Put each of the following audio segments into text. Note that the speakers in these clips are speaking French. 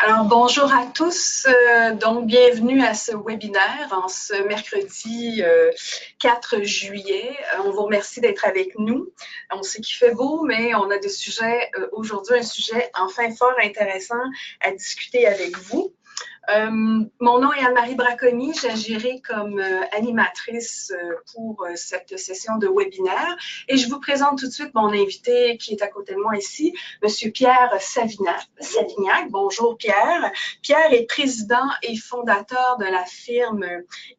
Alors, bonjour à tous. Donc, bienvenue à ce webinaire en ce mercredi 4 juillet. On vous remercie d'être avec nous. On sait qu'il fait beau, mais on a des sujets, aujourd'hui, un sujet enfin fort intéressant à discuter avec vous. Mon nom est Anne-Marie Braconi, j'agirai comme animatrice pour cette session de webinaire et je vous présente tout de suite mon invité qui est à côté de moi ici, M. Pierre Savignac. Bonjour Pierre. Pierre est président et fondateur de la firme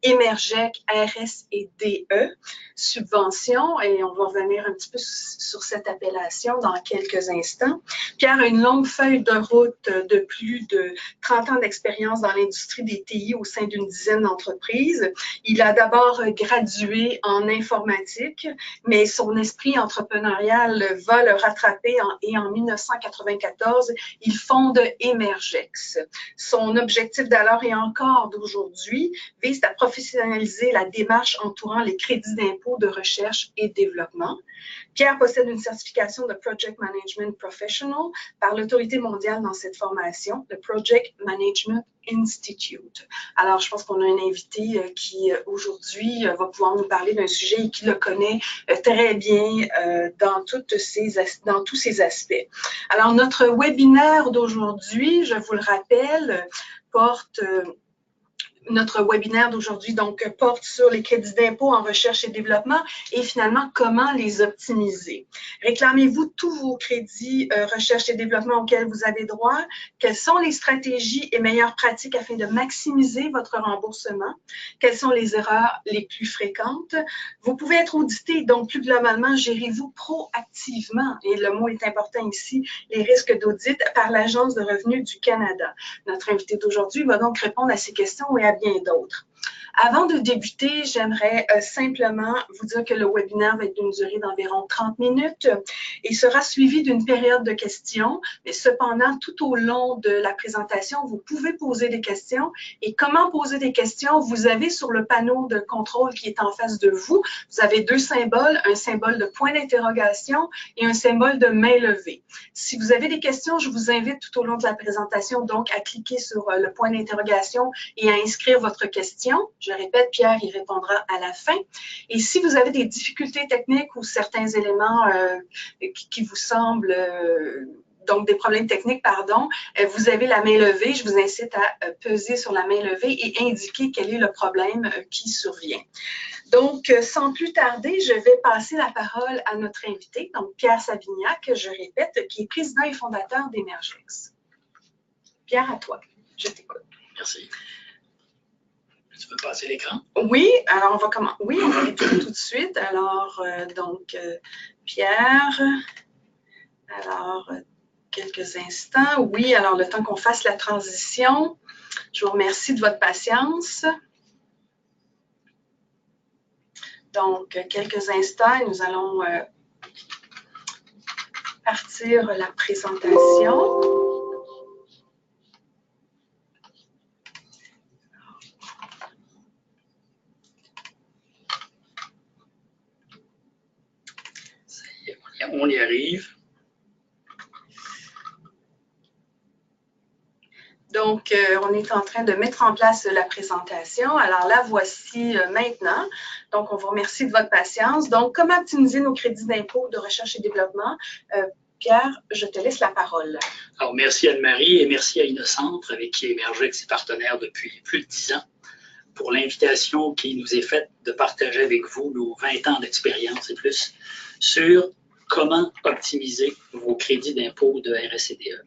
Emergec RS&DE Subvention et on va revenir un petit peu sur cette appellation dans quelques instants. Pierre a une longue feuille de route de plus de 30 ans d'expérience dans l'industrie des TI au sein d'une dizaine d'entreprises. Il a d'abord gradué en informatique, mais son esprit entrepreneurial va le rattraper et en 1994, il fonde Emergex. Son objectif d'alors et encore d'aujourd'hui vise à professionnaliser la démarche entourant les crédits d'impôt de recherche et développement. Pierre possède une certification de Project Management Professional par l'autorité mondiale dans cette formation, le Project Management Institute. Alors, je pense qu'on a un invité qui, aujourd'hui, va pouvoir nous parler d'un sujet et qui le connaît très bien dans tous ces aspects. Alors, notre webinaire d'aujourd'hui, je vous le rappelle, notre webinaire d'aujourd'hui donc porte sur les crédits d'impôt en recherche et développement et finalement comment les optimiser. Réclamez-vous tous vos crédits recherche et développement auxquels vous avez droit? Quelles sont les stratégies et meilleures pratiques afin de maximiser votre remboursement? Quelles sont les erreurs les plus fréquentes? Vous pouvez être audité, donc plus globalement, gérez-vous proactivement, et le mot est important ici, les risques d'audit par l'Agence de revenus du Canada. Notre invité d'aujourd'hui va donc répondre à ces questions et à bien d'autres. Avant de débuter, j'aimerais simplement vous dire que le webinaire va être d'une durée d'environ 30 minutes et sera suivi d'une période de questions. Mais cependant, tout au long de la présentation, vous pouvez poser des questions. Et comment poser des questions? Vous avez sur le panneau de contrôle qui est en face de vous, vous avez deux symboles, un symbole de point d'interrogation et un symbole de main levée. Si vous avez des questions, je vous invite tout au long de la présentation donc à cliquer sur le point d'interrogation et à inscrire votre question. Je répète, Pierre y répondra à la fin. Et si vous avez des difficultés techniques ou certains éléments qui vous semblent, donc des problèmes techniques, pardon, vous avez la main levée. Je vous incite à peser sur la main levée et indiquer quel est le problème qui survient. Donc, sans plus tarder, je vais passer la parole à notre invité, donc Pierre Savignac, je répète, qui est président et fondateur d'Emergex. Pierre, à toi. Je t'écoute. Merci. Tu peux passer l'écran? Oui, alors on va commencer. Oui, on va aller tout de suite. Alors, Pierre, alors, quelques instants. Oui, alors le temps qu'on fasse la transition, je vous remercie de votre patience. Donc, quelques instants et nous allons partir la présentation. On y arrive. Donc, on est en train de mettre en place la présentation. Alors, la voici maintenant. Donc, on vous remercie de votre patience. Donc, comment optimiser nos crédits d'impôt de recherche et développement? Pierre, je te laisse la parole. Alors, merci Anne-Marie et merci à Innocentre avec qui Emergex est partenaire depuis plus de 10 ans pour l'invitation qui nous est faite de partager avec vous nos 20 ans d'expérience et plus sur comment optimiser vos crédits d'impôt de RS&DE.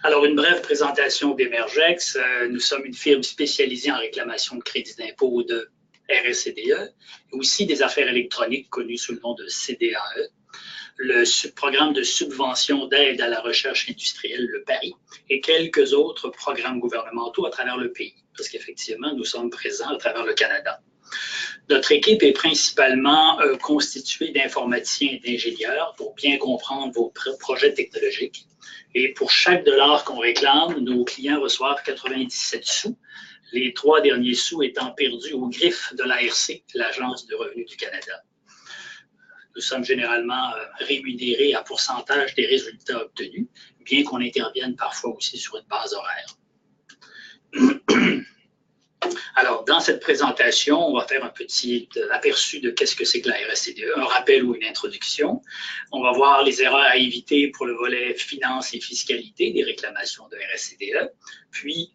Alors, une brève présentation d'Emergex. Nous sommes une firme spécialisée en réclamation de crédits d'impôt de RS&DE et aussi des affaires électroniques connues sous le nom de CDAE, le programme de subvention d'aide à la recherche industrielle, le PARI, et quelques autres programmes gouvernementaux à travers le pays, parce qu'effectivement, nous sommes présents à travers le Canada. Notre équipe est principalement constituée d'informaticiens et d'ingénieurs pour bien comprendre vos projets technologiques. Et pour chaque dollar qu'on réclame, nos clients reçoivent 97 sous, les 3 derniers sous étant perdus au griffe de l'ARC, l'Agence de revenus du Canada. Nous sommes généralement rémunérés à pourcentage des résultats obtenus, bien qu'on intervienne parfois aussi sur une base horaire. Alors, dans cette présentation, on va faire un petit aperçu de qu'est-ce que c'est que la RSCDE, un rappel ou une introduction. On va voir les erreurs à éviter pour le volet finance et fiscalité des réclamations de RSCDE, puis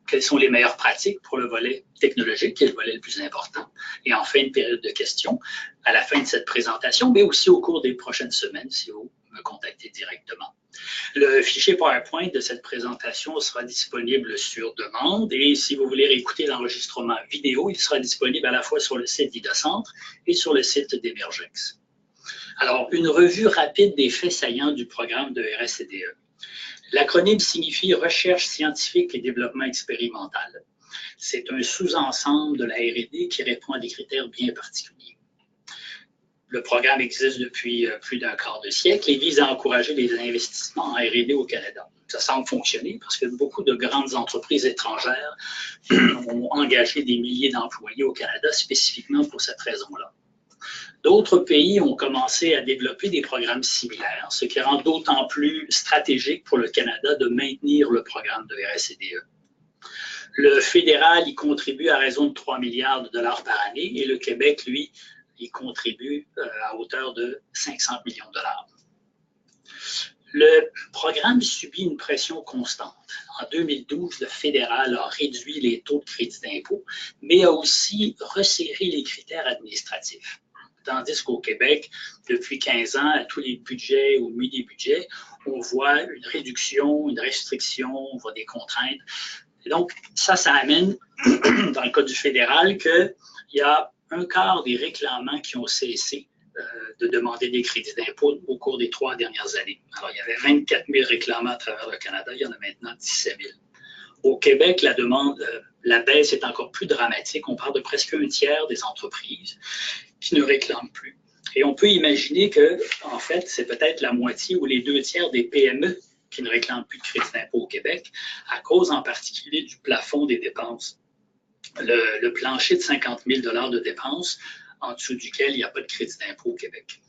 quelles sont les meilleures pratiques pour le volet technologique, qui est le volet le plus important, et enfin une période de questions à la fin de cette présentation, mais aussi au cours des prochaines semaines, si vous me contactez directement. Le fichier PowerPoint de cette présentation sera disponible sur demande et si vous voulez réécouter l'enregistrement vidéo, il sera disponible à la fois sur le site d'IDA-Centre et sur le site d'Emergex. Alors, une revue rapide des faits saillants du programme de RSCDE. L'acronyme signifie Recherche scientifique et développement expérimental. C'est un sous-ensemble de la R&D qui répond à des critères bien particuliers. Le programme existe depuis plus d'un quart de siècle et vise à encourager les investissements en R&D au Canada. Ça semble fonctionner parce que beaucoup de grandes entreprises étrangères ont engagé des milliers d'employés au Canada spécifiquement pour cette raison-là. D'autres pays ont commencé à développer des programmes similaires, ce qui rend d'autant plus stratégique pour le Canada de maintenir le programme de RSCDE. Le fédéral y contribue à raison de 3 milliards de dollars par année et le Québec, lui, y contribue à hauteur de 500 millions de dollars. Le programme subit une pression constante. En 2012, le fédéral a réduit les taux de crédit d'impôt, mais a aussi resserré les critères administratifs. Tandis qu'au Québec, depuis 15 ans, à tous les budgets ou mini-budgets, on voit une réduction, une restriction, on voit des contraintes. Et donc, ça amène, dans le cas du fédéral, qu'il y a un quart des réclamants qui ont cessé de demander des crédits d'impôt au cours des 3 dernières années. Alors, il y avait 24 000 réclamants à travers le Canada, il y en a maintenant 17 000. Au Québec, la baisse est encore plus dramatique. On parle de presque un tiers des entreprises qui ne réclament plus. Et on peut imaginer que, en fait, c'est peut-être la moitié ou les 2 tiers des PME qui ne réclament plus de crédit d'impôt au Québec, à cause en particulier du plafond des dépenses. Le plancher de 50 000 $ de dépenses, en dessous duquel il n'y a pas de crédit d'impôt au Québec.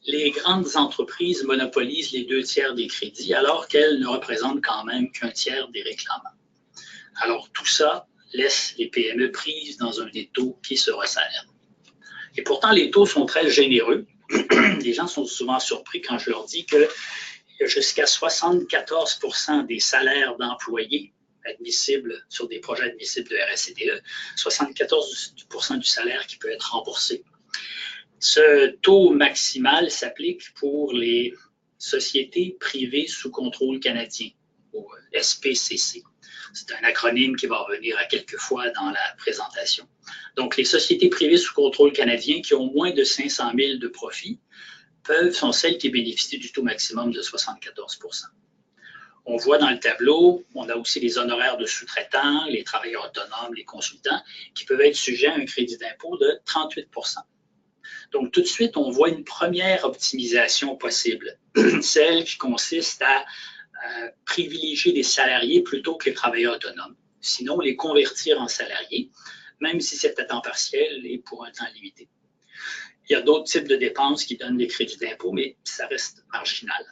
Les grandes entreprises monopolisent les 2 tiers des crédits, alors qu'elles ne représentent quand même qu'un tiers des réclamants. Alors tout ça laisse les PME prises dans un des taux qui se resserre. Et pourtant, les taux sont très généreux. Les gens sont souvent surpris quand je leur dis qu'il y a jusqu'à 74 % des salaires d'employés admissibles sur des projets admissibles de RSCDE, 74 % du salaire qui peut être remboursé. Ce taux maximal s'applique pour les sociétés privées sous contrôle canadien, ou SPCC. C'est un acronyme qui va revenir à quelques fois dans la présentation. Donc, les sociétés privées sous contrôle canadien qui ont moins de 500 000 de profit sont celles qui bénéficient du taux maximum de 74 %. On voit dans le tableau, on a aussi les honoraires de sous-traitants, les travailleurs autonomes, les consultants, qui peuvent être sujets à un crédit d'impôt de 38 %. Donc, tout de suite, on voit une première optimisation possible, celle qui consiste à privilégier les salariés plutôt que les travailleurs autonomes. Sinon, les convertir en salariés, même si c'est à temps partiel et pour un temps limité. Il y a d'autres types de dépenses qui donnent des crédits d'impôt, mais ça reste marginal.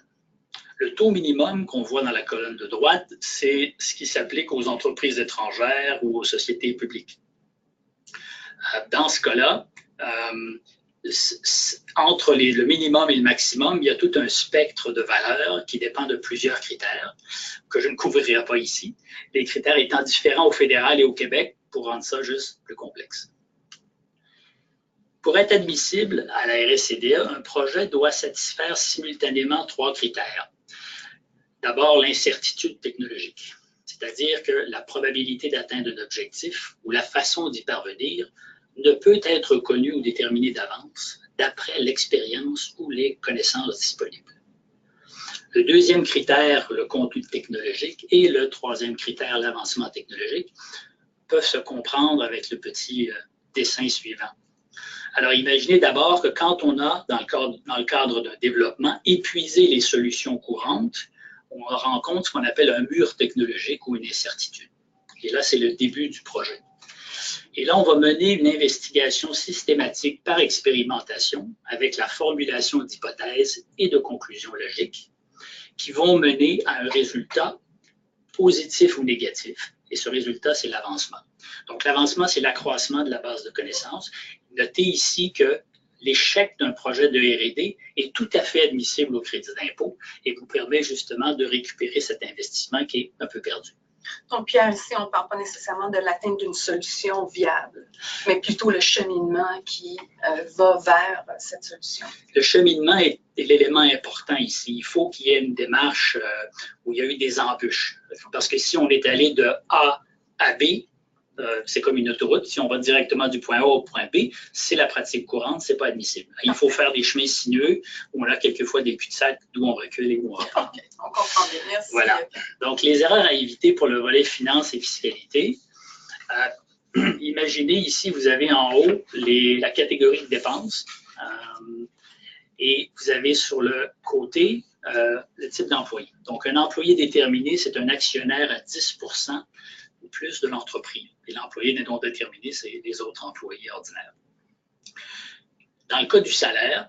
Le taux minimum qu'on voit dans la colonne de droite, c'est ce qui s'applique aux entreprises étrangères ou aux sociétés publiques. Dans ce cas-là, entre le minimum et le maximum, il y a tout un spectre de valeurs qui dépend de plusieurs critères que je ne couvrirai pas ici. Les critères étant différents au fédéral et au Québec pour rendre ça juste plus complexe. Pour être admissible à la RSCDE, un projet doit satisfaire simultanément 3 critères. D'abord, l'incertitude technologique, c'est-à-dire que la probabilité d'atteindre un objectif ou la façon d'y parvenir ne peut être connue ou déterminée d'avance d'après l'expérience ou les connaissances disponibles. Le deuxième critère, le contenu technologique, et le troisième critère, l'avancement technologique, peuvent se comprendre avec le petit dessin suivant. Alors, imaginez d'abord que quand on a, dans le cadre d'un développement, épuisé les solutions courantes, on rencontre ce qu'on appelle un mur technologique ou une incertitude. Et là, c'est le début du projet. Et là, on va mener une investigation systématique par expérimentation avec la formulation d'hypothèses et de conclusions logiques qui vont mener à un résultat positif ou négatif. Et ce résultat, c'est l'avancement. Donc, l'avancement, c'est l'accroissement de la base de connaissances. Notez ici que l'échec d'un projet de R&D est tout à fait admissible au crédit d'impôt et vous permet justement de récupérer cet investissement qui est un peu perdu. Donc, Pierre, ici, on ne parle pas nécessairement de l'atteinte d'une solution viable, mais plutôt le cheminement qui va vers cette solution. Le cheminement est l'élément important ici. Il faut qu'il y ait une démarche où il y a eu des embûches. Parce que si on est allé de A à B, c'est comme une autoroute. Si on va directement du point A au point B, c'est la pratique courante, c'est pas admissible. Il faut faire des chemins sinueux où on a quelquefois des cul-de-sac d'où on recule et où on repart. Okay. On comprend bien. Merci. Voilà. Donc, les erreurs à éviter pour le volet finance et fiscalité. Imaginez ici, vous avez en haut la catégorie de dépenses et vous avez sur le côté le type d'employé. Donc, un employé déterminé, c'est un actionnaire à 10% ou plus de l'entreprise. Et l'employé non déterminé, c'est les autres employés ordinaires. Dans le cas du salaire,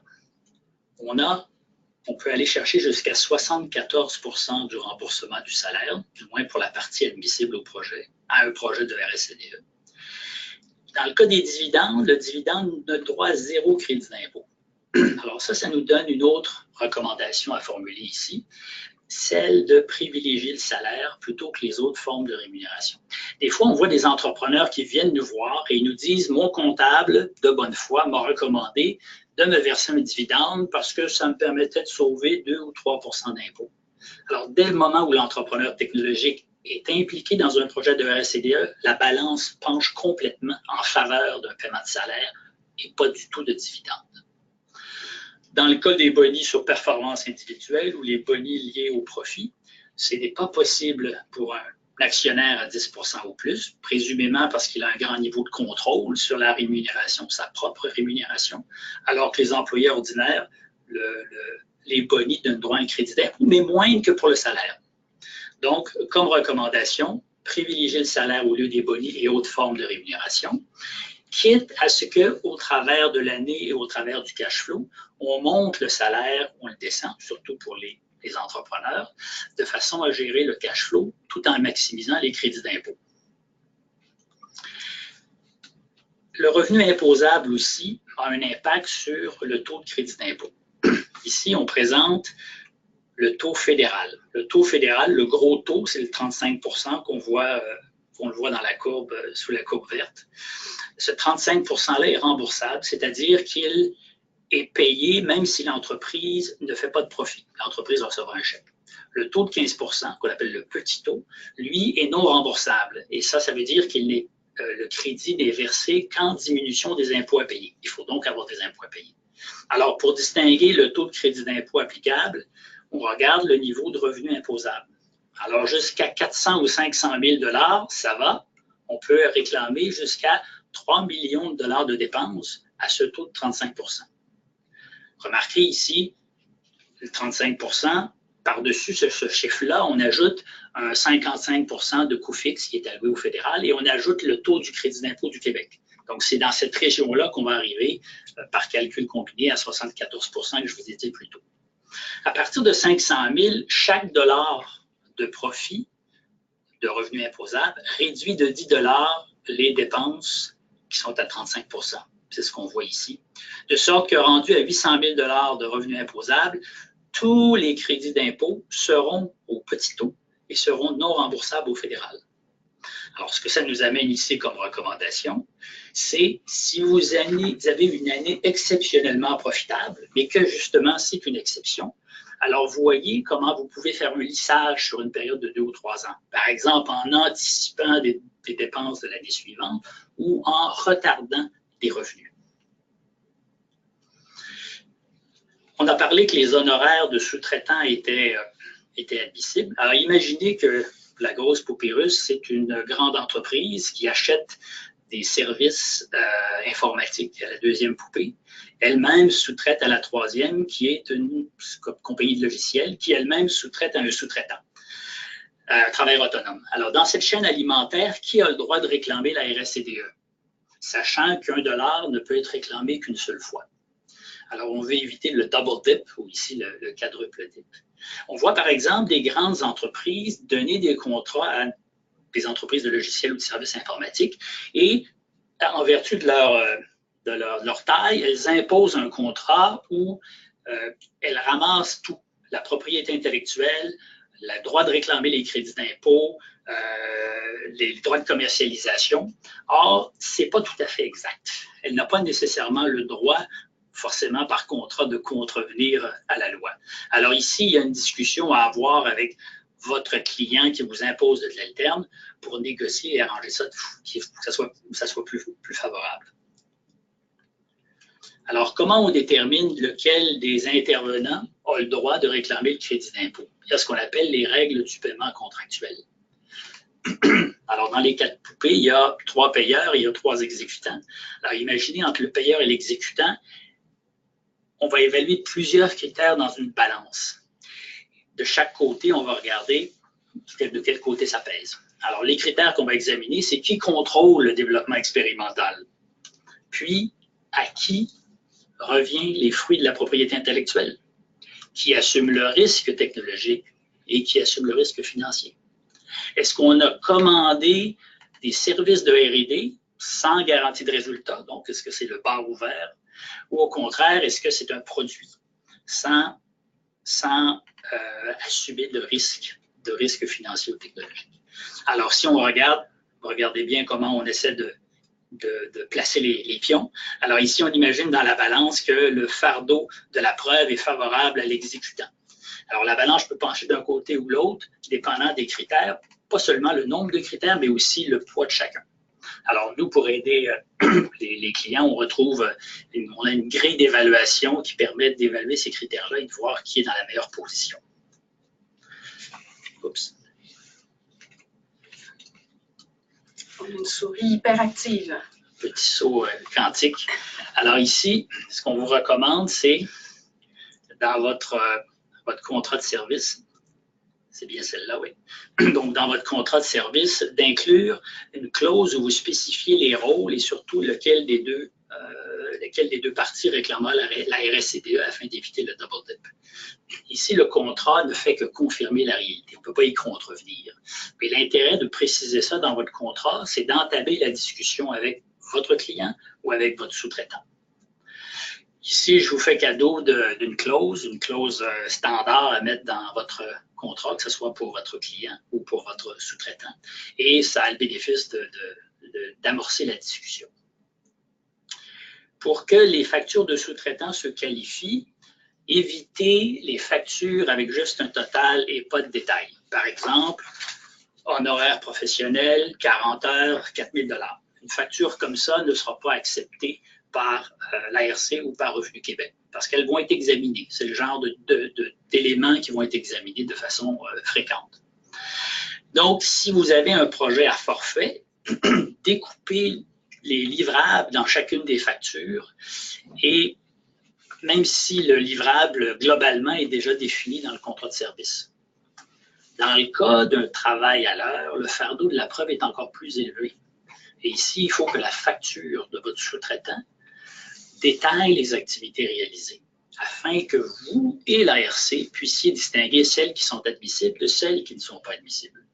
on peut aller chercher jusqu'à 74% du remboursement du salaire, du moins pour la partie admissible au projet, à un projet de RSCDE. Dans le cas des dividendes, le dividende n'a droit à 0 crédit d'impôt. Alors ça nous donne une autre recommandation à formuler ici, celle de privilégier le salaire plutôt que les autres formes de rémunération. Des fois, on voit des entrepreneurs qui viennent nous voir et ils nous disent « Mon comptable, de bonne foi, m'a recommandé de me verser un dividende parce que ça me permettait de sauver 2 ou 3% d'impôts. » Alors, dès le moment où l'entrepreneur technologique est impliqué dans un projet de RSCDE, la balance penche complètement en faveur d'un paiement de salaire et pas du tout de dividende. Dans le cas des bonus sur performance individuelle ou les bonus liés au profit, ce n'est pas possible pour un actionnaire à 10% ou plus, présumément parce qu'il a un grand niveau de contrôle sur la rémunération, sa propre rémunération, alors que les employés ordinaires, les bonus donnent droit à un crédit d'impôt, mais moins que pour le salaire. Donc, comme recommandation, privilégier le salaire au lieu des bonus et autres formes de rémunération, quitte à ce qu'au travers de l'année et au travers du cash flow, on monte le salaire, on le descend, surtout pour les entrepreneurs, de façon à gérer le cash flow tout en maximisant les crédits d'impôt. Le revenu imposable aussi a un impact sur le taux de crédit d'impôt. Ici, on présente le taux fédéral. Le taux fédéral, le gros taux, c'est le 35% qu'on le voit dans la courbe, sous la courbe verte. Ce 35%-là est remboursable, c'est-à-dire qu'il est payé même si l'entreprise ne fait pas de profit. L'entreprise recevra un chèque. Le taux de 15%, qu'on appelle le petit taux, lui, est non remboursable. Et ça veut dire qu'il le crédit n'est versé qu'en diminution des impôts à payer. Il faut donc avoir des impôts à payer. Alors, pour distinguer le taux de crédit d'impôt applicable, on regarde le niveau de revenu imposable. Alors, jusqu'à 400 ou 500 000 $, ça va. On peut réclamer jusqu'à 3 millions de dollars de dépenses à ce taux de 35%. Remarquez ici, le 35%, par-dessus ce chiffre-là, on ajoute un 55% de coût fixe qui est alloué au fédéral et on ajoute le taux du crédit d'impôt du Québec. Donc, c'est dans cette région-là qu'on va arriver, par calcul combiné, à 74% que je vous ai dit plus tôt. À partir de 500 000, chaque dollar de profit de revenu imposable réduit de 10 $ les dépenses qui sont à 35%. C'est ce qu'on voit ici. De sorte que rendu à 800 000 $ de revenus imposables, tous les crédits d'impôt seront au petit taux et seront non remboursables au fédéral. Alors, ce que ça nous amène ici comme recommandation, c'est si vous avez une année exceptionnellement profitable, mais que justement c'est une exception, alors voyez comment vous pouvez faire un lissage sur une période de 2 ou 3 ans. Par exemple, en anticipant des dépenses de l'année suivante ou en retardant des revenus. On a parlé que les honoraires de sous-traitants étaient admissibles. Alors, imaginez que la grosse poupée russe, c'est une grande entreprise qui achète des services informatiques à la deuxième poupée. Elle-même sous-traite à la troisième, qui est une compagnie de logiciels, qui elle-même sous-traite à un sous-traitant. Travailleur autonome. Alors, dans cette chaîne alimentaire, qui a le droit de réclamer la RSCDE? sachant qu'$1 ne peut être réclamé qu'une seule fois. Alors, on veut éviter le double dip, ou ici le quadruple dip. On voit par exemple des grandes entreprises donner des contrats à des entreprises de logiciels ou de services informatiques et en vertu de leur taille, elles imposent un contrat où elles ramassent tout, la propriété intellectuelle, le droit de réclamer les crédits d'impôt, les droits de commercialisation. Or, ce n'est pas tout à fait exact. Elle n'a pas nécessairement le droit, forcément par contrat, de contrevenir à la loi. Alors ici, il y a une discussion à avoir avec votre client qui vous impose de tels termes pour négocier et arranger ça, que ça soit plus favorable. Alors, comment on détermine lequel des intervenants a le droit de réclamer le crédit d'impôt? Il y a ce qu'on appelle les règles du paiement contractuel. Alors, dans les 4 poupées, il y a 3 payeurs et il y a 3 exécutants. Alors, imaginez, entre le payeur et l'exécutant, on va évaluer plusieurs critères dans une balance. De chaque côté, on va regarder de quel côté ça pèse. Alors, les critères qu'on va examiner, c'est qui contrôle le développement expérimental, puis à qui revient les fruits de la propriété intellectuelle, qui assume le risque technologique et qui assume le risque financier. Est-ce qu'on a commandé des services de R&D sans garantie de résultat? Donc, est-ce que c'est le bar ouvert? Ou au contraire, est-ce que c'est un produit sans assumer de risque financier ou technologique? Alors, si on regarde, regardez bien comment on essaie de placer les pions. Alors ici, on imagine dans la balance que le fardeau de la preuve est favorable à l'exécutant. Alors la balance peut pencher d'un côté ou l'autre, dépendant des critères, pas seulement le nombre de critères, mais aussi le poids de chacun. Alors nous, pour aider les clients, on a une grille d'évaluation qui permet d'évaluer ces critères-là et de voir qui est dans la meilleure position. Oups. Une souris hyperactive. Petit saut quantique. Alors ici, ce qu'on vous recommande, c'est dans votre contrat de service, c'est bien celle-là, oui. Donc, dans votre contrat de service, d'inclure une clause où vous spécifiez les rôles et surtout lequel des deux parties réclamera la RSCDE afin d'éviter le double dip. Ici, le contrat ne fait que confirmer la réalité. On ne peut pas y contrevenir. Mais l'intérêt de préciser ça dans votre contrat, c'est d'entamer la discussion avec votre client ou avec votre sous-traitant. Ici, je vous fais cadeau d'une clause, une clause standard à mettre dans votre contrat, que ce soit pour votre client ou pour votre sous-traitant. Et ça a le bénéfice d'amorcer la discussion. Pour que les factures de sous-traitants se qualifient, évitez les factures avec juste un total et pas de détails. Par exemple, honoraire professionnel, 40 heures, 4 000 $. Une facture comme ça ne sera pas acceptée par l'ARC ou par Revenu Québec parce qu'elles vont être examinées. C'est le genre d'éléments qui vont être examinés de façon fréquente. Donc, si vous avez un projet à forfait, découpez les livrables dans chacune des factures et même si le livrable, globalement, est déjà défini dans le contrat de service. Dans le cas d'un travail à l'heure, le fardeau de la preuve est encore plus élevé. Et ici, il faut que la facture de votre sous-traitant détaille les activités réalisées, afin que vous et l'ARC puissiez distinguer celles qui sont admissibles de celles qui ne sont pas admissibles.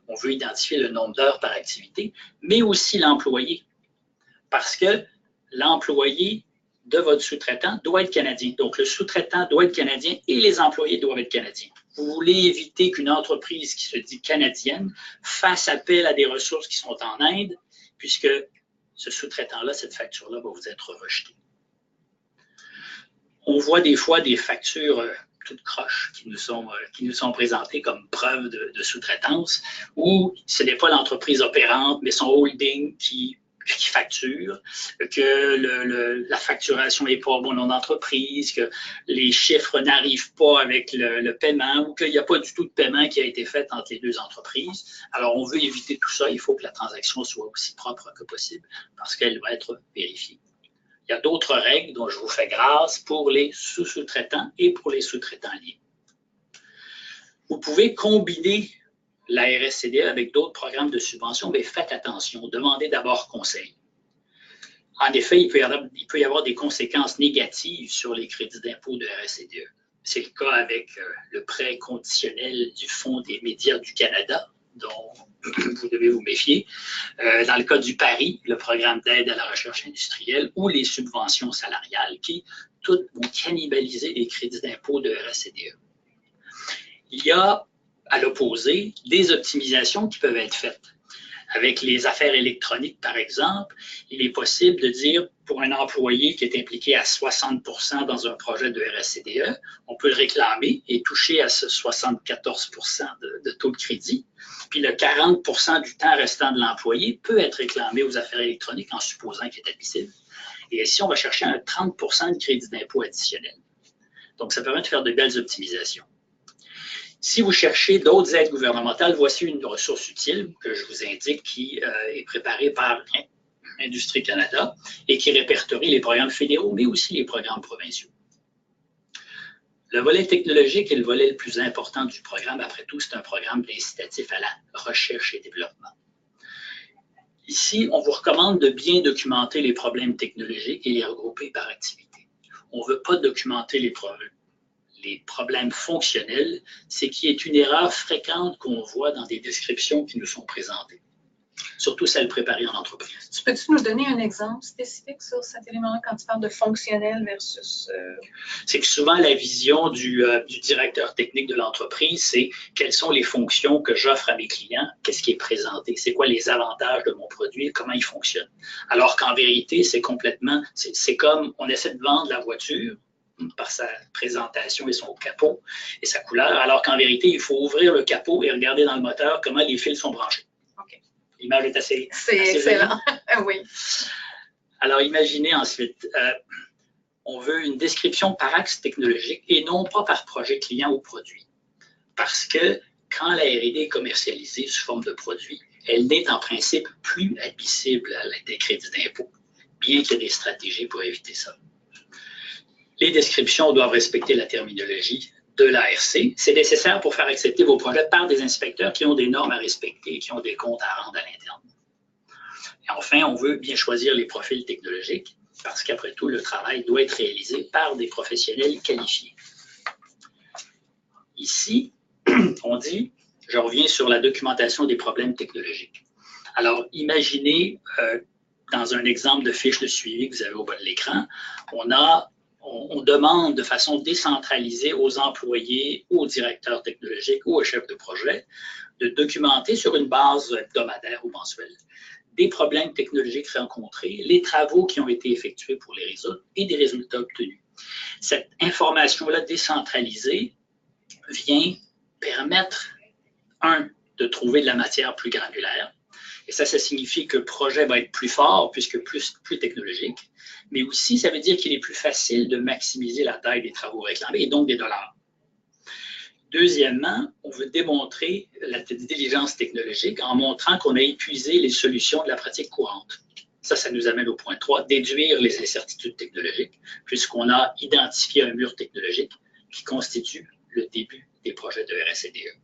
On veut identifier le nombre d'heures par activité, mais aussi l'employé, parce que l'employé de votre sous-traitant doit être canadien. Donc, le sous-traitant doit être canadien et les employés doivent être canadiens. Vous voulez éviter qu'une entreprise qui se dit canadienne fasse appel à des ressources qui sont en Inde, puisque ce sous-traitant-là, cette facture-là va vous être rejetée. On voit des fois des factures toutes croches qui nous sont présentées comme preuve de sous-traitance, où ce n'est pas l'entreprise opérante, mais son holding qui facture, que la facturation n'est pas au bon nom d'entreprise, que les chiffres n'arrivent pas avec le paiement ou qu'il n'y a pas du tout de paiement qui a été fait entre les deux entreprises. Alors, on veut éviter tout ça. Il faut que la transaction soit aussi propre que possible parce qu'elle va être vérifiée. Il y a d'autres règles dont je vous fais grâce pour les sous-traitants et pour les sous-traitants liés. Vous pouvez combiner la RSCDE avec d'autres programmes de subvention, mais faites attention, demandez d'abord conseil. En effet, il peut y avoir des conséquences négatives sur les crédits d'impôt de RSCDE. C'est le cas avec le prêt conditionnel du Fonds des médias du Canada, dont vous devez vous méfier. Dans le cas du PARI, le programme d'aide à la recherche industrielle, ou les subventions salariales, qui toutes vont cannibaliser les crédits d'impôt de RSCDE. Il y a, à l'opposé, des optimisations qui peuvent être faites. Avec les affaires électroniques, par exemple, il est possible de dire pour un employé qui est impliqué à 60% dans un projet de RSCDE, on peut le réclamer et toucher à ce 74% de taux de crédit. Puis le 40% du temps restant de l'employé peut être réclamé aux affaires électroniques en supposant qu'il est admissible. Et ici, on va chercher un 30% de crédit d'impôt additionnel. Donc, ça permet de faire de belles optimisations. Si vous cherchez d'autres aides gouvernementales, voici une ressource utile que je vous indique qui est préparée par Industrie Canada et qui répertorie les programmes fédéraux, mais aussi les programmes provinciaux. Le volet technologique est le volet le plus important du programme. Après tout, c'est un programme d'incitatif à la recherche et développement. Ici, on vous recommande de bien documenter les problèmes technologiques et les regrouper par activité. On ne veut pas documenter les problèmes fonctionnels, c'est qui est une erreur fréquente qu'on voit dans des descriptions qui nous sont présentées, surtout celles préparées en entreprise. Peux-tu nous donner un exemple spécifique sur cet élément-là quand tu parles de fonctionnel versus… C'est que souvent, la vision du directeur technique de l'entreprise, c'est quelles sont les fonctions que j'offre à mes clients, qu'est-ce qui est présenté, c'est quoi les avantages de mon produit, comment il fonctionne. Alors qu'en vérité, c'est comme on essaie de vendre la voiture par sa présentation et son capot et sa couleur, alors qu'en vérité, il faut ouvrir le capot et regarder dans le moteur comment les fils sont branchés. Okay. L'image est assez excellent. Oui. Alors, imaginez ensuite, on veut une description par axe technologique et non pas par projet client ou produit. Parce que quand la R&D est commercialisée sous forme de produit, elle n'est en principe plus admissible à des crédits d'impôt, bien qu'il y ait des stratégies pour éviter ça. Les descriptions doivent respecter la terminologie de l'ARC. C'est nécessaire pour faire accepter vos projets par des inspecteurs qui ont des normes à respecter, qui ont des comptes à rendre à l'interne. Et enfin, on veut bien choisir les profils technologiques parce qu'après tout, le travail doit être réalisé par des professionnels qualifiés. Ici, on dit, je reviens sur la documentation des problèmes technologiques. Alors, imaginez, dans un exemple de fiche de suivi que vous avez au bas de l'écran, on demande de façon décentralisée aux employés, aux directeurs technologiques ou aux chefs de projet de documenter sur une base hebdomadaire ou mensuelle des problèmes technologiques rencontrés, les travaux qui ont été effectués pour les résoudre et des résultats obtenus. Cette information-là décentralisée vient permettre, de trouver de la matière plus granulaire. Et ça signifie que le projet va être plus fort puisque plus technologique. Mais aussi, ça veut dire qu'il est plus facile de maximiser la taille des travaux réclamés et donc des dollars. Deuxièmement, on veut démontrer la diligence technologique en montrant qu'on a épuisé les solutions de la pratique courante. Ça nous amène au point 3, déduire les incertitudes technologiques, puisqu'on a identifié un mur technologique qui constitue le début des projets de RSCDE.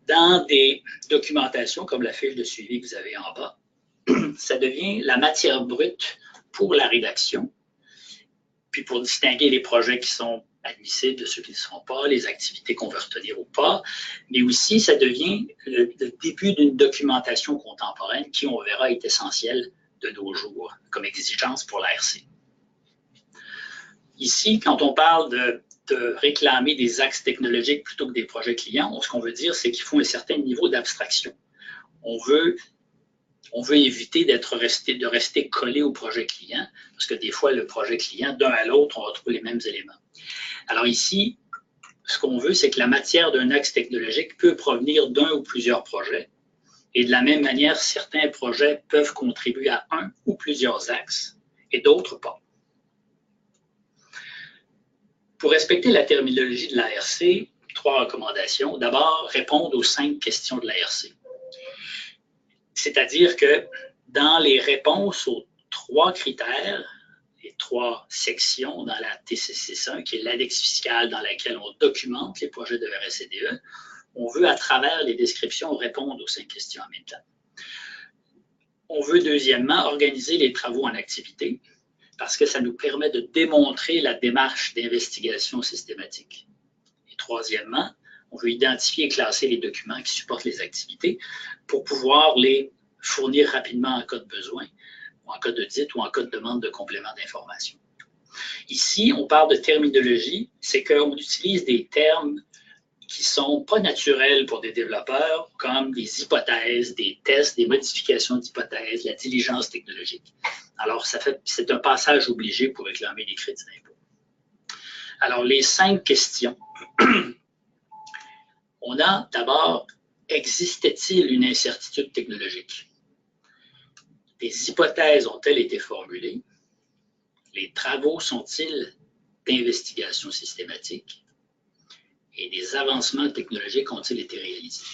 Dans des documentations comme la fiche de suivi que vous avez en bas, ça devient la matière brute pour la rédaction, puis pour distinguer les projets qui sont admissibles de ceux qui ne seront pas, les activités qu'on veut retenir ou pas, mais aussi ça devient le début d'une documentation contemporaine qui, on verra, est essentielle de nos jours comme exigence pour l'ARC. Ici, quand on parle de réclamer des axes technologiques plutôt que des projets clients, ce qu'on veut dire, c'est qu'il faut un certain niveau d'abstraction. On veut éviter de rester collé au projet client, parce que des fois, le projet client, d'un à l'autre, on retrouve les mêmes éléments. Alors ici, ce qu'on veut, c'est que la matière d'un axe technologique peut provenir d'un ou plusieurs projets. Et de la même manière, certains projets peuvent contribuer à un ou plusieurs axes, et d'autres pas. Pour respecter la terminologie de l'ARC, 3 recommandations. D'abord, répondre aux 5 questions de l'ARC. C'est-à-dire que dans les réponses aux 3 critères, les 3 sections dans la TC61, qui est l'index fiscal dans laquelle on documente les projets de RSCDE, on veut à travers les descriptions répondre aux 5 questions en même temps. On veut deuxièmement organiser les travaux en activité parce que ça nous permet de démontrer la démarche d'investigation systématique. Et troisièmement, on veut identifier et classer les documents qui supportent les activités pour pouvoir les fournir rapidement en cas de besoin, ou en cas d'audit ou en cas de demande de complément d'information. Ici, on parle de terminologie, c'est qu'on utilise des termes qui ne sont pas naturels pour des développeurs, comme des hypothèses, des tests, des modifications d'hypothèses, la diligence technologique. Alors, c'est un passage obligé pour réclamer des crédits d'impôt. Alors, les 5 questions. On a d'abord, existait-il une incertitude technologique? Des hypothèses ont-elles été formulées? Les travaux sont-ils d'investigation systématique? Et des avancements technologiques ont-ils été réalisés?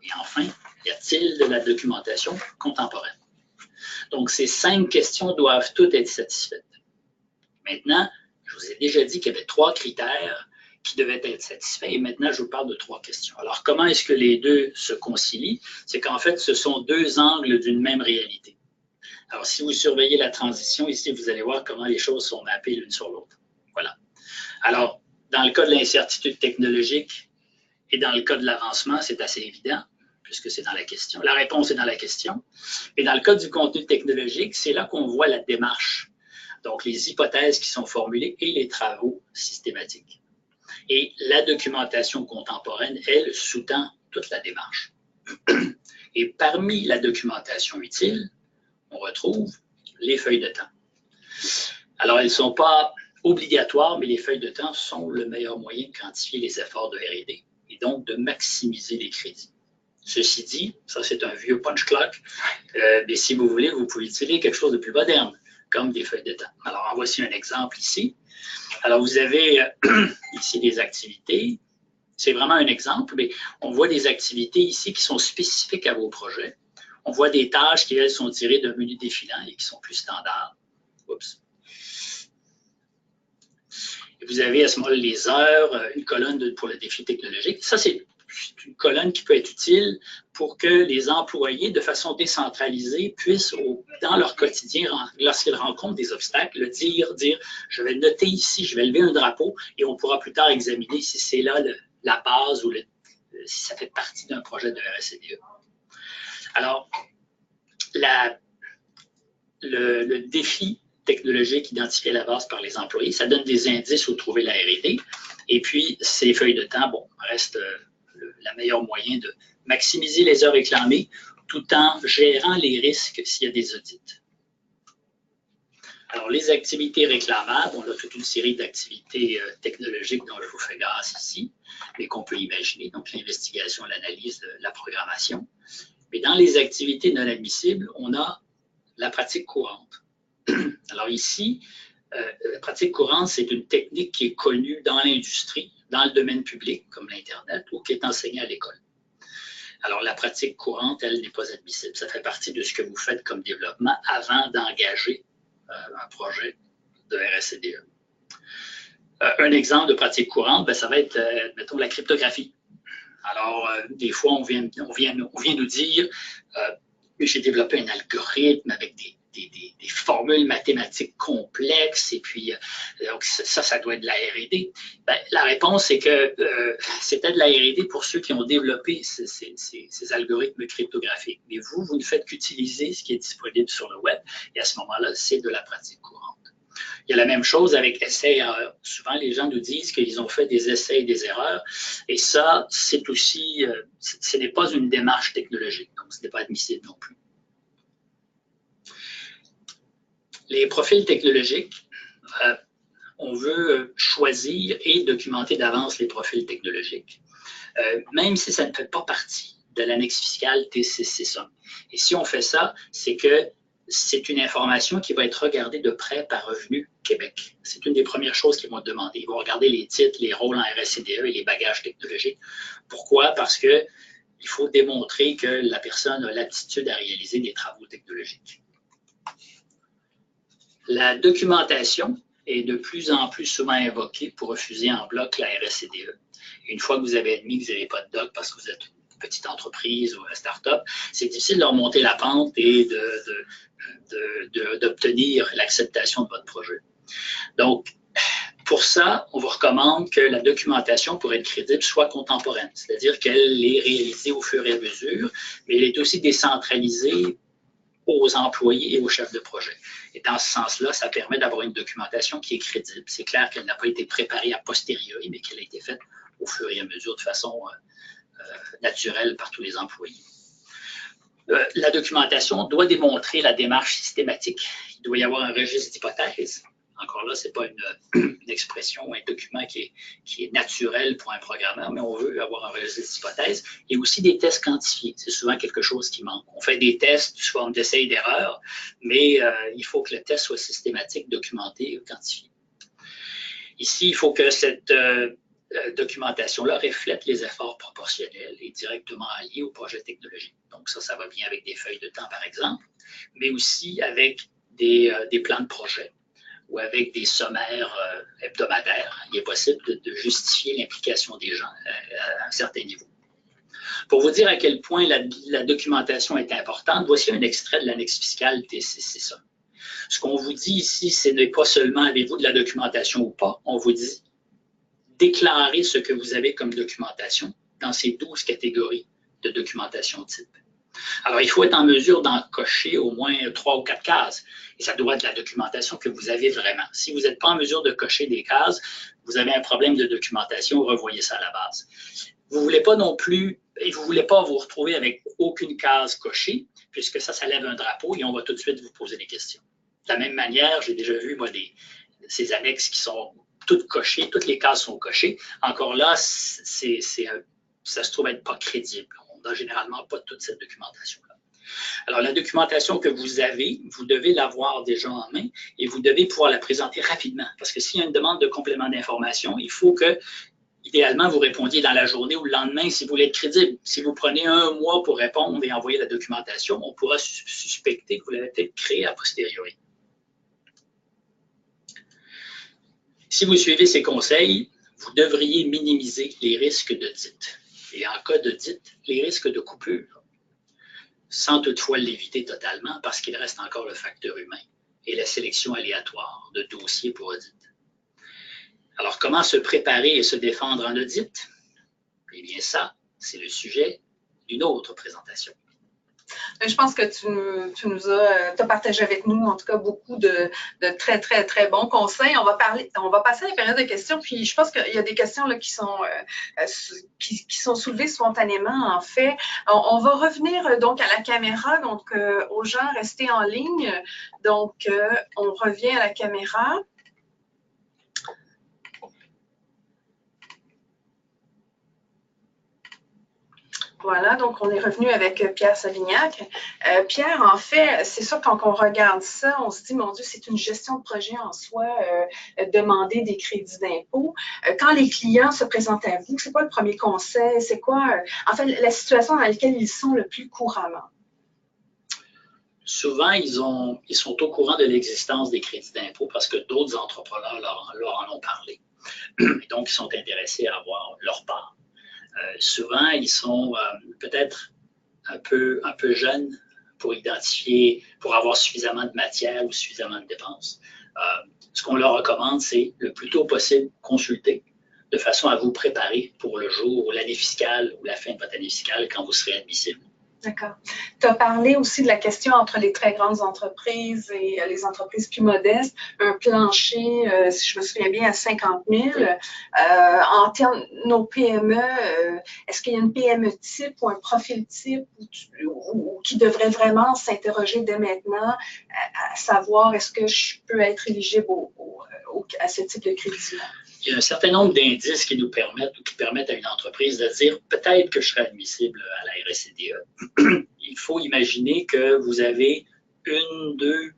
Et enfin, y a-t-il de la documentation contemporaine? Donc, ces 5 questions doivent toutes être satisfaites. Maintenant, je vous ai déjà dit qu'il y avait 3 critères qui devaient être satisfaits, et maintenant, je vous parle de 3 questions. Alors, comment est-ce que les deux se concilient? C'est qu'en fait, ce sont 2 angles d'une même réalité. Alors, si vous surveillez la transition, ici, vous allez voir comment les choses sont mappées l'une sur l'autre. Voilà. Alors, dans le cas de l'incertitude technologique et dans le cas de l'avancement, c'est assez évident, puisque c'est dans la question. La réponse est dans la question. Et dans le cas du contenu technologique, c'est là qu'on voit la démarche. Donc, les hypothèses qui sont formulées et les travaux systématiques. Et la documentation contemporaine, elle, sous-tend toute la démarche. Et parmi la documentation utile, on retrouve les feuilles de temps. Alors, elles ne sont pas obligatoires, mais les feuilles de temps sont le meilleur moyen de quantifier les efforts de R&D et donc de maximiser les crédits. Ceci dit, ça c'est un vieux punch clock, mais si vous voulez, vous pouvez utiliser quelque chose de plus moderne, comme des feuilles de temps. Alors, en voici un exemple ici. Alors, vous avez ici des activités. C'est vraiment un exemple, mais on voit des activités ici qui sont spécifiques à vos projets. On voit des tâches qui, elles, sont tirées d'un menu défilant et qui sont plus standards. Oups. Et vous avez à ce moment-là les heures, une colonne pour le défi technologique. Ça, c'est une colonne qui peut être utile pour que les employés, de façon décentralisée, puissent, dans leur quotidien, lorsqu'ils rencontrent des obstacles, dire, je vais noter ici, je vais lever un drapeau, et on pourra plus tard examiner si c'est là la base ou si ça fait partie d'un projet de RSCDE. Alors, le défi technologique identifié à la base par les employés, ça donne des indices où trouver la R&D. Et puis, ces feuilles de temps, bon, restent le meilleur moyen de maximiser les heures réclamées tout en gérant les risques s'il y a des audits. Alors, les activités réclamables, on a toute une série d'activités technologiques dont je vous fais grâce ici, mais qu'on peut imaginer, donc l'investigation, l'analyse, la programmation. Mais dans les activités non admissibles, on a la pratique courante. Alors ici, la pratique courante, c'est une technique qui est connue dans l'industrie, dans le domaine public, comme l'Internet, ou qui est enseignée à l'école. Alors la pratique courante, elle n'est pas admissible. Ça fait partie de ce que vous faites comme développement avant d'engager un projet de RSCDE. Un exemple de pratique courante, ça va être, mettons, la cryptographie. Alors, des fois, on vient nous dire j'ai développé un algorithme avec des formules mathématiques complexes, et puis donc ça doit être de la R&D. La réponse est que c'était de la R&D pour ceux qui ont développé ces algorithmes cryptographiques. Mais vous ne faites qu'utiliser ce qui est disponible sur le web, et à ce moment-là, c'est de la pratique courante. Il y a la même chose avec essais-erreurs. Souvent, les gens nous disent qu'ils ont fait des essais et des erreurs, et ça, c'est aussi, ce n'est pas une démarche technologique, donc ce n'est pas admissible non plus. Les profils technologiques, on veut choisir et documenter d'avance les profils technologiques, même si ça ne fait pas partie de l'annexe fiscale T661. Et si on fait ça, c'est que c'est une information qui va être regardée de près par Revenu Québec. C'est une des premières choses qu'ils vont demander. Ils vont regarder les titres, les rôles en RSCDE et les bagages technologiques. Pourquoi? Parce qu'il faut démontrer que la personne a l'aptitude à réaliser des travaux technologiques. La documentation est de plus en plus souvent invoquée pour refuser en bloc la RSCDE. Une fois que vous avez admis que vous n'avez pas de doc parce que vous êtes petite entreprise ou start-up, c'est difficile de leur monter la pente et d'obtenir l'acceptation de votre projet. Donc, pour ça, on vous recommande que la documentation, pour être crédible, soit contemporaine, c'est-à-dire qu'elle est réalisée au fur et à mesure, mais elle est aussi décentralisée aux employés et aux chefs de projet. Et dans ce sens-là, ça permet d'avoir une documentation qui est crédible. C'est clair qu'elle n'a pas été préparée a posteriori, mais qu'elle a été faite au fur et à mesure de façon naturelle par tous les employés. La documentation doit démontrer la démarche systématique. Il doit y avoir un registre d'hypothèses. Encore là, ce n'est pas une expression, un document qui est naturel pour un programmeur, mais on veut avoir un registre d'hypothèses et aussi des tests quantifiés. C'est souvent quelque chose qui manque. On fait des tests sous forme d'essais et d'erreurs, mais il faut que le test soit systématique, documenté et quantifié. Ici, il faut que cette documentation-là reflète les efforts proportionnels et directement liés au projet technologique. Donc ça va bien avec des feuilles de temps, par exemple, mais aussi avec des plans de projet ou avec des sommaires hebdomadaires. Il est possible de justifier l'implication des gens à un certain niveau. Pour vous dire à quel point la documentation est importante, voici un extrait de l'annexe fiscale TCC1. Ce qu'on vous dit ici, ce n'est pas seulement avez-vous de la documentation ou pas, on vous dit déclarez ce que vous avez comme documentation dans ces 12 catégories de documentation type. Alors, il faut être en mesure d'en cocher au moins 3 ou 4 cases. Et ça doit être la documentation que vous avez vraiment. Si vous n'êtes pas en mesure de cocher des cases, vous avez un problème de documentation, revoyez ça à la base. Vous ne voulez pas non plus, et vous ne voulez pas vous retrouver avec aucune case cochée, puisque ça lève un drapeau et on va tout de suite vous poser des questions. De la même manière, j'ai déjà vu, moi, ces annexes qui sont toutes cochées, toutes les cases sont cochées. Encore là, ça se trouve être pas crédible. On n'a généralement pas toute cette documentation-là. Alors, la documentation que vous avez, vous devez l'avoir déjà en main et vous devez pouvoir la présenter rapidement. Parce que s'il y a une demande de complément d'information, il faut que, idéalement, vous répondiez dans la journée ou le lendemain si vous voulez être crédible. Si vous prenez un mois pour répondre et envoyer la documentation, on pourra suspecter que vous l'avez peut-être créée a posteriori. Si vous suivez ces conseils, vous devriez minimiser les risques de dite. Et en cas de dite, les risques de coupure, sans toutefois l'éviter totalement parce qu'il reste encore le facteur humain et la sélection aléatoire de dossiers pour audit. Alors, comment se préparer et se défendre en audit? Eh bien, ça, c'est le sujet d'une autre présentation. Je pense que tu nous as partagé avec nous, en tout cas, beaucoup de très, très, très bons conseils. On va passer à la période de questions, puis je pense qu'il y a des questions là, qui sont soulevées spontanément, en fait. On va revenir donc à la caméra, donc aux gens restés en ligne. Donc, on revient à la caméra. Voilà, donc on est revenu avec Pierre Savignac. Pierre, en fait, c'est sûr, quand on regarde ça, on se dit, mon Dieu, c'est une gestion de projet en soi, demander des crédits d'impôt. Quand les clients se présentent à vous, c'est quoi le premier conseil? C'est quoi, en fait, la situation dans laquelle ils sont le plus couramment? Souvent, ils sont au courant de l'existence des crédits d'impôt parce que d'autres entrepreneurs leur en ont parlé. Et donc, ils sont intéressés à avoir leur part. Souvent, ils sont peut-être un peu jeunes pour identifier, pour avoir suffisamment de matière ou suffisamment de dépenses. Ce qu'on leur recommande, c'est le plus tôt possible consulter de façon à vous préparer pour le jour ou l'année fiscale ou la fin de votre année fiscale quand vous serez admissible. D'accord. Tu as parlé aussi de la question entre les très grandes entreprises et les entreprises plus modestes, un plancher, si je me souviens bien, à 50 000. Oui. En termes de nos PME, est-ce qu'il y a une PME type ou un profil type ou qui devrait vraiment s'interroger dès maintenant à savoir est-ce que je peux être éligible à ce type de crédit-là? Il y a un certain nombre d'indices qui nous permettent ou qui permettent à une entreprise de dire peut-être que je serai admissible à la RSCDE. Il faut imaginer que vous avez 1-2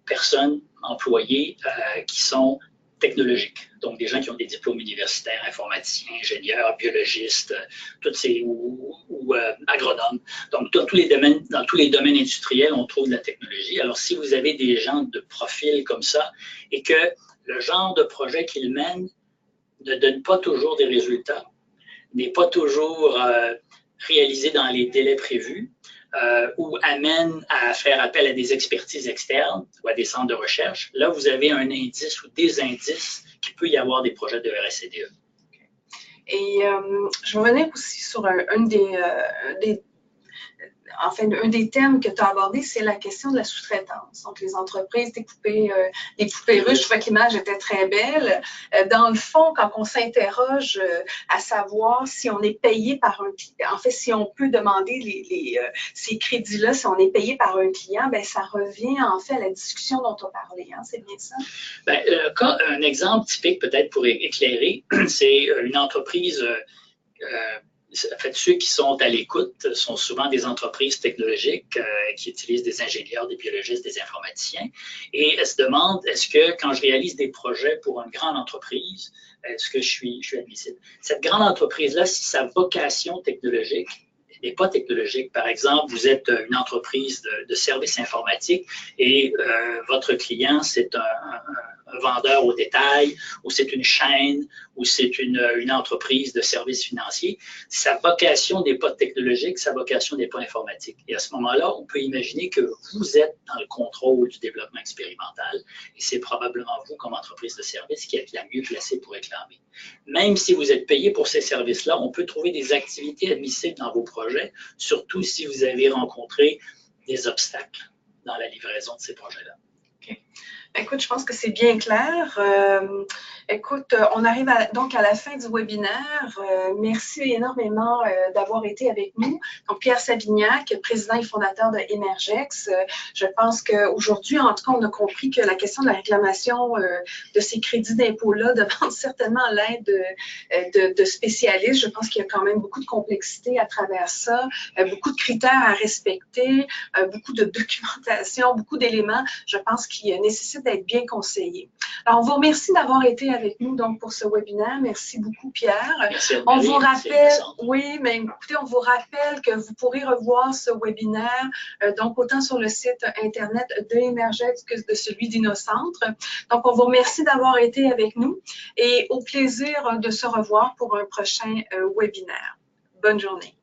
personnes employées qui sont technologiques, donc des gens qui ont des diplômes universitaires, informaticiens, ingénieurs, biologistes, ou agronomes. Donc, dans tous les domaines industriels, on trouve de la technologie. Alors, si vous avez des gens de profil comme ça et que le genre de projet qu'ils mènent ne donne pas toujours des résultats, n'est pas toujours réalisés dans les délais prévus ou amènent à faire appel à des expertises externes ou à des centres de recherche, là, vous avez un indice ou des indices qu'il peut y avoir des projets de RSCDE. Et je vais revenir aussi sur un des thèmes que tu as abordé, c'est la question de la sous-traitance. Donc, les entreprises, des poupées russes, je trouvais que l'image était très belle. Dans le fond, quand on s'interroge à savoir si on est payé par un client, en fait, si on peut demander ces crédits-là, si on est payé par un client, ben ça revient en fait à la discussion dont on parlait. Hein? C'est bien ça? Ben, un exemple typique peut-être pour éclairer, c'est une entreprise en fait, ceux qui sont à l'écoute sont souvent des entreprises technologiques qui utilisent des ingénieurs, des biologistes, des informaticiens. Et elles se demandent, est-ce que quand je réalise des projets pour une grande entreprise, est-ce que je suis admissible? Cette grande entreprise-là, si sa vocation technologique n'est pas technologique, par exemple, vous êtes une entreprise de services informatiques et votre client, c'est un vendeur au détail, ou c'est une chaîne, ou c'est une entreprise de services financiers. Sa vocation n'est pas technologique, sa vocation n'est pas informatique. Et à ce moment-là, on peut imaginer que vous êtes dans le contrôle du développement expérimental et c'est probablement vous, comme entreprise de services, qui êtes la mieux placée pour réclamer. Même si vous êtes payé pour ces services-là, on peut trouver des activités admissibles dans vos projets, surtout si vous avez rencontré des obstacles dans la livraison de ces projets-là. Okay. Écoute, je pense que c'est bien clair. Écoute, on arrive donc à la fin du webinaire. Merci énormément d'avoir été avec nous. Donc, Pierre Savignac, président et fondateur de Emergex. Je pense qu'aujourd'hui, en tout cas, on a compris que la question de la réclamation de ces crédits d'impôt-là demande certainement l'aide de spécialistes. Je pense qu'il y a quand même beaucoup de complexité à travers ça, beaucoup de critères à respecter, beaucoup de documentation, beaucoup d'éléments, je pense, qui nécessitent d'être bien conseillés. Alors, on vous remercie d'avoir été avec nous donc pour ce webinaire. Merci beaucoup, Pierre. Merci à vous, on vous rappelle, oui, mais écoutez, on vous rappelle que vous pourrez revoir ce webinaire donc autant sur le site internet de Emergex que de celui d'Innocentre. Donc, on vous remercie d'avoir été avec nous et au plaisir de se revoir pour un prochain webinaire. Bonne journée.